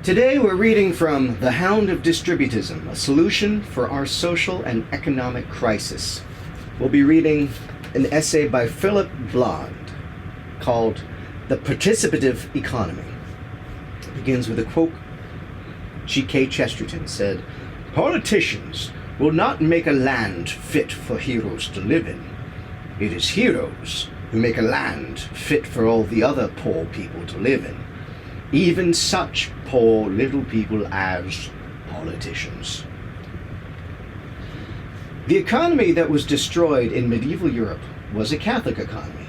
Today we're reading from The Hound of Distributism, a solution for our social and economic crisis. We'll be reading an essay by Phillip Blond called The Participative Economy. It begins with a quote. G.K. Chesterton said, "Politicians will not make a land fit for heroes to live in. It is heroes who make a land fit for all the other poor people to live in, even such poor little people as politicians." The economy that was destroyed in medieval Europe was a Catholic economy.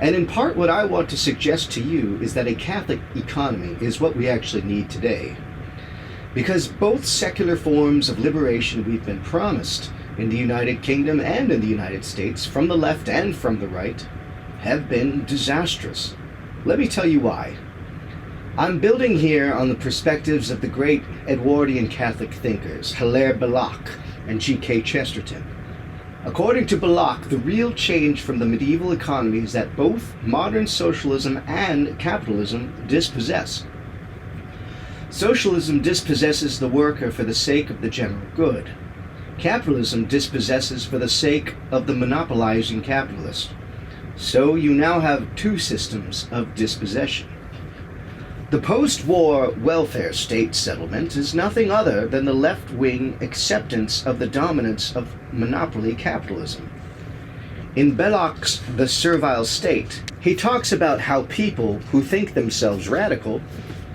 And in part what I want to suggest to you is that a Catholic economy is what we actually need today. Because both secular forms of liberation we've been promised in the United Kingdom and in the United States, from the left and from the right, have been disastrous. Let me tell you why. I'm building here on the perspectives of the great Edwardian Catholic thinkers, Hilaire Belloc and G.K. Chesterton. According to Belloc, the real change from the medieval economies that both modern socialism and capitalism dispossess. Socialism dispossesses the worker for the sake of the general good. Capitalism dispossesses for the sake of the monopolizing capitalist. So you now have two systems of dispossession. The post-war welfare state settlement is nothing other than the left-wing acceptance of the dominance of monopoly capitalism. In Belloc's The Servile State, he talks about how people who think themselves radical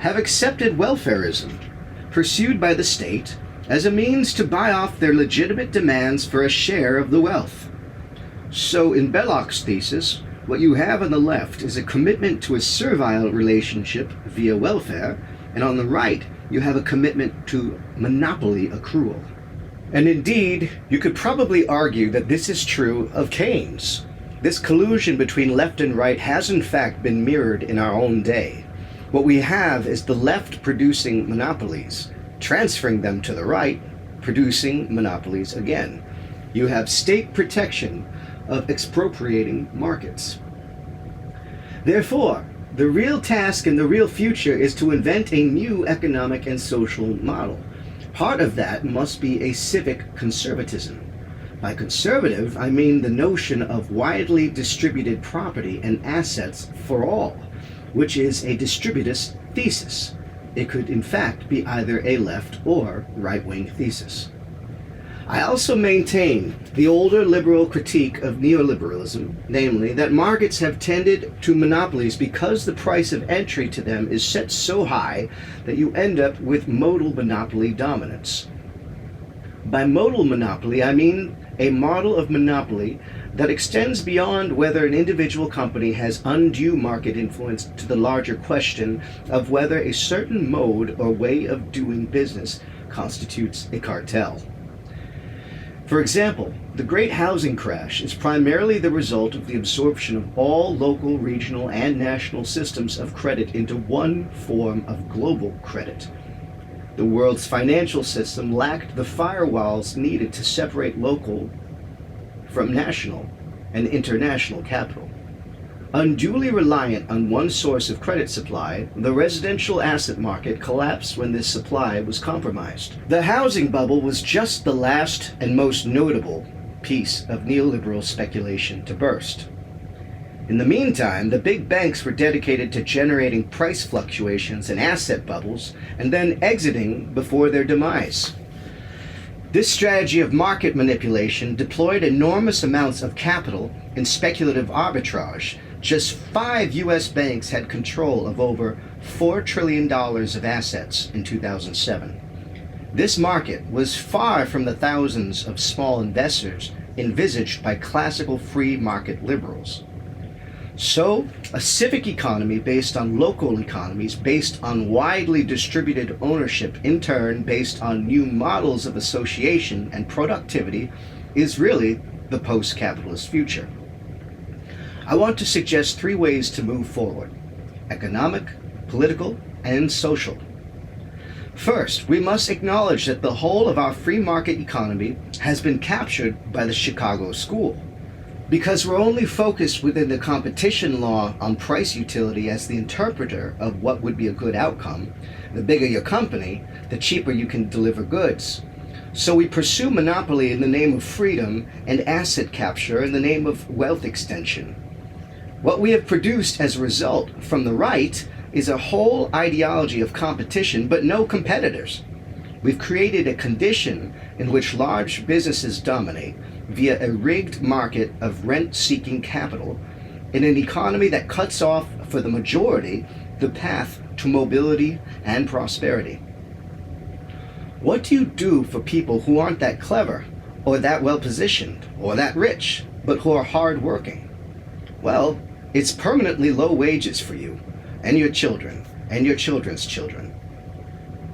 have accepted welfarism, pursued by the state, as a means to buy off their legitimate demands for a share of the wealth. So in Belloc's thesis, what you have on the left is a commitment to a servile relationship via welfare, and on the right, you have a commitment to monopoly accrual. And indeed, you could probably argue that this is true of Keynes. This collusion between left and right has in fact been mirrored in our own day. What we have is the left producing monopolies, transferring them to the right, producing monopolies again. You have state protection of expropriating markets. Therefore, the real task and the real future is to invent a new economic and social model. Part of that must be a civic conservatism. By conservative, I mean the notion of widely distributed property and assets for all, which is a distributist thesis. It could in fact be either a left or right-wing thesis. I also maintain the older liberal critique of neoliberalism, namely that markets have tended to monopolies because the price of entry to them is set so high that you end up with modal monopoly dominance. By modal monopoly, I mean a model of monopoly that extends beyond whether an individual company has undue market influence to the larger question of whether a certain mode or way of doing business constitutes a cartel. For example, the great housing crash is primarily the result of the absorption of all local, regional, and national systems of credit into one form of global credit. The world's financial system lacked the firewalls needed to separate local from national and international capital. Unduly reliant on one source of credit supply, the residential asset market collapsed when this supply was compromised. The housing bubble was just the last and most notable piece of neoliberal speculation to burst. In the meantime, the big banks were dedicated to generating price fluctuations and asset bubbles and then exiting before their demise. This strategy of market manipulation deployed enormous amounts of capital in speculative arbitrage. Just 5 U.S. banks had control of over $4 trillion of assets in 2007. This market was far from the thousands of small investors envisaged by classical free market liberals. So, a civic economy based on local economies, based on widely distributed ownership, in turn based on new models of association and productivity, is really the post-capitalist future. I want to suggest 3 ways to move forward: economic, political, and social. First, we must acknowledge that the whole of our free market economy has been captured by the Chicago School. Because we're only focused within the competition law on price utility as the interpreter of what would be a good outcome, The bigger your company, the cheaper you can deliver goods. So we pursue monopoly in the name of freedom and asset capture in the name of wealth extension. What we have produced as a result from the right is a whole ideology of competition, but no competitors. We've created a condition in which large businesses dominate via a rigged market of rent-seeking capital in an economy that cuts off, for the majority, the path to mobility and prosperity. What do you do for people who aren't that clever, or that well-positioned, or that rich, but who are hard-working? Well, it's permanently low wages for you, and your children, and your children's children.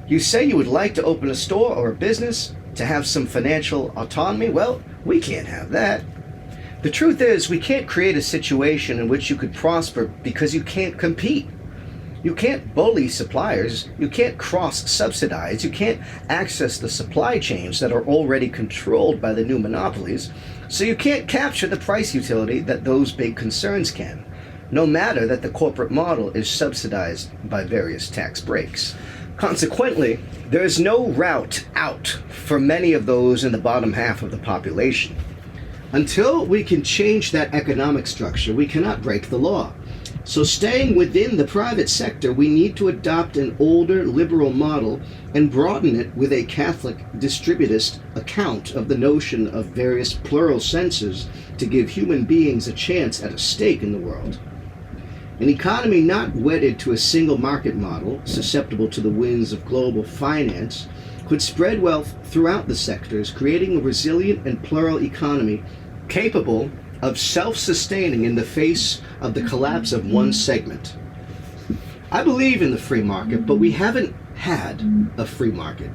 You say you would like to open a store or a business, to have some financial autonomy? Well, we can't have that. The truth is, we can't create a situation in which you could prosper because you can't compete. You can't bully suppliers, you can't cross-subsidize, you can't access the supply chains that are already controlled by the new monopolies, so you can't capture the price utility that those big concerns can, no matter that the corporate model is subsidized by various tax breaks. Consequently, there is no route out for many of those in the bottom half of the population. Until we can change that economic structure, we cannot break the law. So staying within the private sector, we need to adopt an older liberal model and broaden it with a Catholic distributist account of the notion of various plural senses to give human beings a chance at a stake in the world. An economy not wedded to a single market model, susceptible to the winds of global finance, could spread wealth throughout the sectors, creating a resilient and plural economy capable of self-sustaining in the face of the collapse of one segment. I believe in the free market, but we haven't had a free market.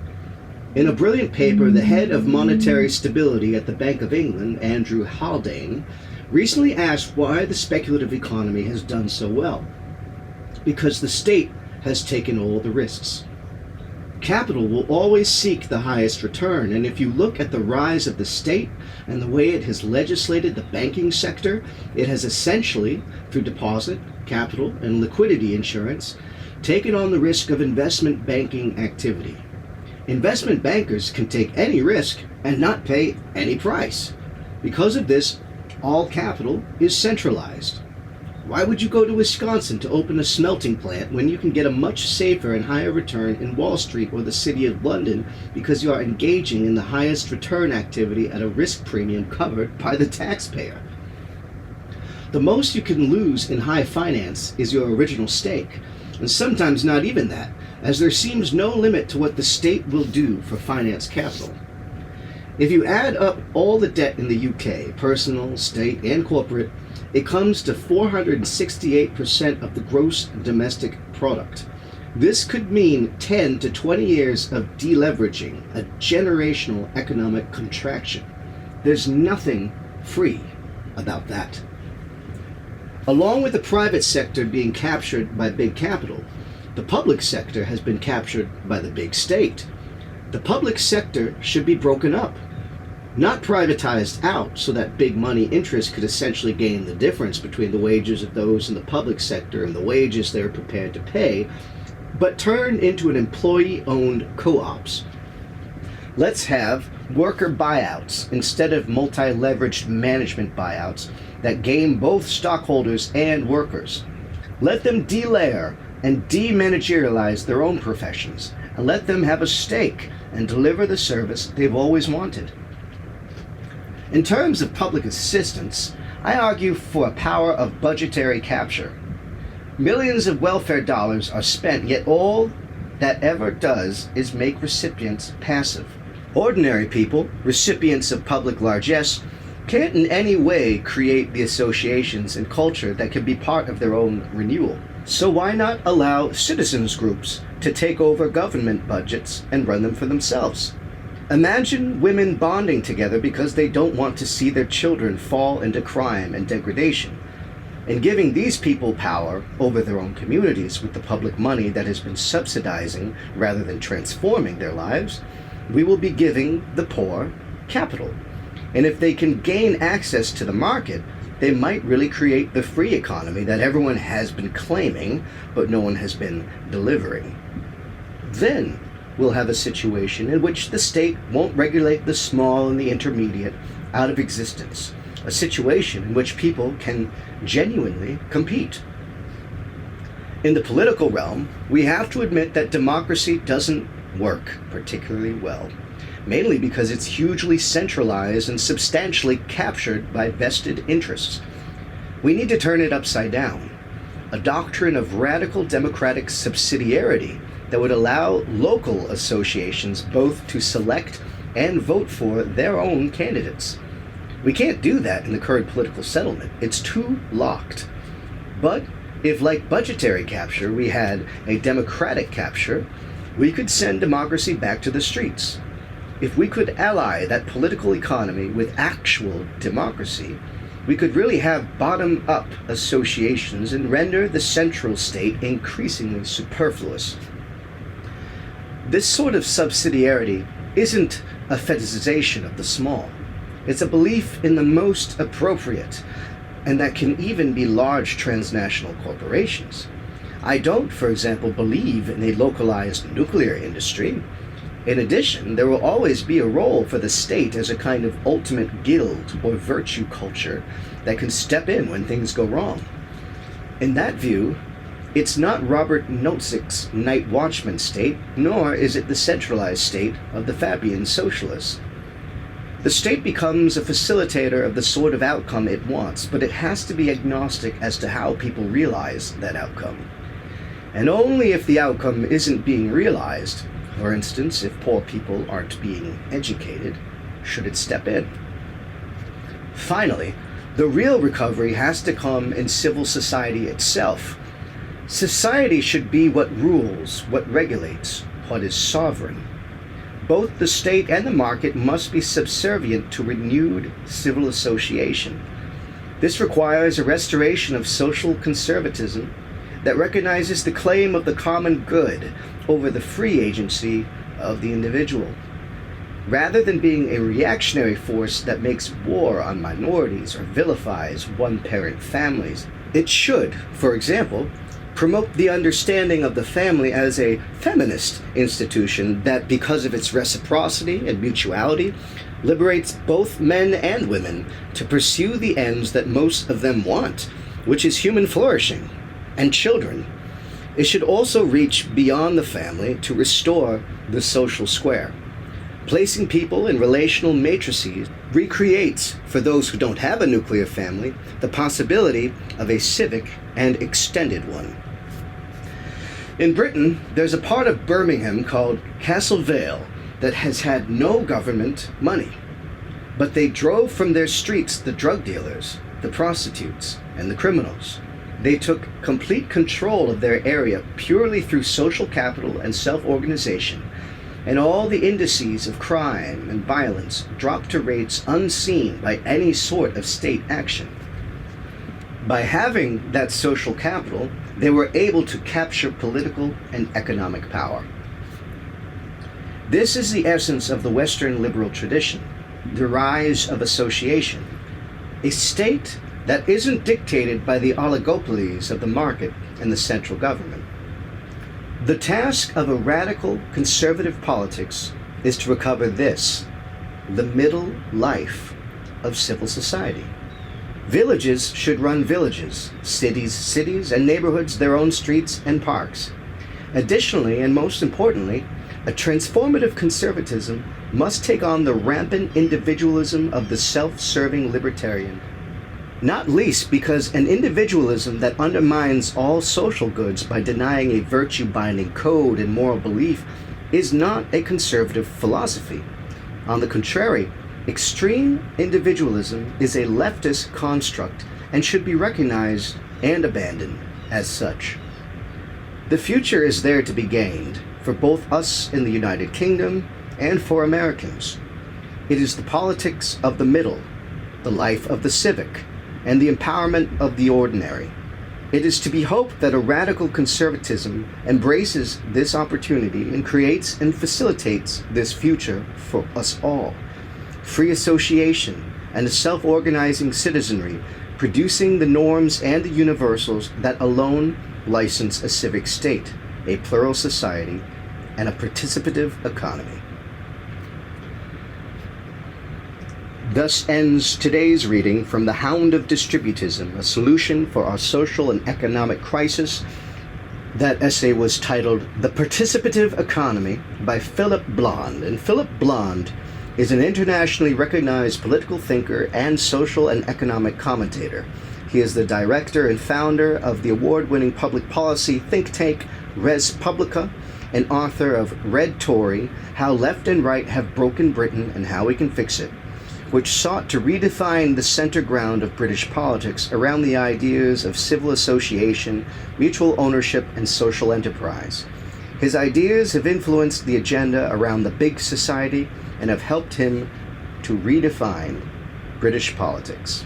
In a brilliant paper, the head of monetary stability at the Bank of England, Andrew Haldane, recently asked why the speculative economy has done so well. Because the state has taken all the risks. Capital will always seek the highest return, and if you look at the rise of the state and the way it has legislated the banking sector, it has essentially, through deposit, capital, and liquidity insurance, taken on the risk of investment banking activity. Investment bankers can take any risk and not pay any price. Because of this, all capital is centralized. Why would you go to Wisconsin to open a smelting plant when you can get a much safer and higher return in Wall Street or the City of London because you are engaging in the highest return activity at a risk premium covered by the taxpayer? The most you can lose in high finance is your original stake, and sometimes not even that, as there seems no limit to what the state will do for finance capital. If you add up all the debt in the UK, personal, state, and corporate, it comes to 468% of the gross domestic product. This could mean 10 to 20 years of deleveraging, a generational economic contraction. There's nothing free about that. Along with the private sector being captured by big capital, the public sector has been captured by the big state. The public sector should be broken up, not privatized out so that big money interests could essentially gain the difference between the wages of those in the public sector and the wages they're prepared to pay, but turned into an employee-owned co-ops. Let's have worker buyouts instead of multi-leveraged management buyouts that game both stockholders and workers. Let them delayer and demanagerialize their own professions, and let them have a stake and deliver the service they've always wanted. In terms of public assistance, I argue for a power of budgetary capture. Millions of welfare dollars are spent, yet all that ever does is make recipients passive. Ordinary people, recipients of public largesse, can't in any way create the associations and culture that can be part of their own renewal. So why not allow citizens groups to take over government budgets and run them for themselves? Imagine women bonding together because they don't want to see their children fall into crime and degradation. And giving these people power over their own communities with the public money that has been subsidizing rather than transforming their lives, we will be giving the poor capital. And if they can gain access to the market, they might really create the free economy that everyone has been claiming, but no one has been delivering. Then we'll have a situation in which the state won't regulate the small and the intermediate out of existence, a situation in which people can genuinely compete. In the political realm, we have to admit that democracy doesn't work particularly well, mainly because it's hugely centralized and substantially captured by vested interests. We need to turn it upside down, a doctrine of radical democratic subsidiarity that would allow local associations both to select and vote for their own candidates. We can't do that in the current political settlement. It's too locked. But if, like budgetary capture, we had a democratic capture, we could send democracy back to the streets. If we could ally that political economy with actual democracy, we could really have bottom-up associations and render the central state increasingly superfluous. This sort of subsidiarity isn't a fetishization of the small. It's a belief in the most appropriate, and that can even be large transnational corporations. I don't, for example, believe in a localized nuclear industry. In addition, there will always be a role for the state as a kind of ultimate guild or virtue culture that can step in when things go wrong. In that view, it's not Robert Nozick's night watchman state, nor is it the centralized state of the Fabian socialists. The state becomes a facilitator of the sort of outcome it wants, but it has to be agnostic as to how people realize that outcome. And only if the outcome isn't being realized, for instance, if poor people aren't being educated, should it step in. Finally, the real recovery has to come in civil society itself. Society should be what rules, what regulates, what is sovereign. Both the state and the market must be subservient to renewed civil association. This requires a restoration of social conservatism that recognizes the claim of the common good over the free agency of the individual. Rather than being a reactionary force that makes war on minorities or vilifies one-parent families, it should, for example, promote the understanding of the family as a feminist institution that, because of its reciprocity and mutuality, liberates both men and women to pursue the ends that most of them want, which is human flourishing and children. It should also reach beyond the family to restore the social square. Placing people in relational matrices recreates, for those who don't have a nuclear family, the possibility of a civic and extended one. In Britain, there's a part of Birmingham called Castle Vale that has had no government money. But they drove from their streets the drug dealers, the prostitutes, and the criminals. They took complete control of their area purely through social capital and self-organization, and all the indices of crime and violence dropped to rates unseen by any sort of state action. By having that social capital, they were able to capture political and economic power. This is the essence of the Western liberal tradition, the rise of association, a state that isn't dictated by the oligopolies of the market and the central government. The task of a radical conservative politics is to recover this, the middle life of civil society. Villages should run villages, cities, and neighborhoods their own streets and parks. Additionally, and most importantly, a transformative conservatism must take on the rampant individualism of the self-serving libertarian. Not least because an individualism that undermines all social goods by denying a virtue-binding code and moral belief is not a conservative philosophy. On the contrary, extreme individualism is a leftist construct and should be recognized and abandoned as such. The future is there to be gained for both us in the United Kingdom and for Americans. It is the politics of the middle, the life of the civic, and the empowerment of the ordinary. It is to be hoped that a radical conservatism embraces this opportunity and creates and facilitates this future for us all. Free association and a self-organizing citizenry producing the norms and the universals that alone license a civic state, a plural society, and a participative economy. Thus ends today's reading from The Hound of Distributism, a solution for our social and economic crisis. That essay was titled The Participative Economy by Phillip Blond. And Phillip Blond is an internationally recognized political thinker and social and economic commentator. He is the director and founder of the award-winning public policy think tank Res Publica, and author of Red Tory, How Left and Right Have Broken Britain and How We Can Fix It, which sought to redefine the center ground of British politics around the ideas of civil association, mutual ownership, and social enterprise. His ideas have influenced the agenda around the big society and have helped him to redefine British politics.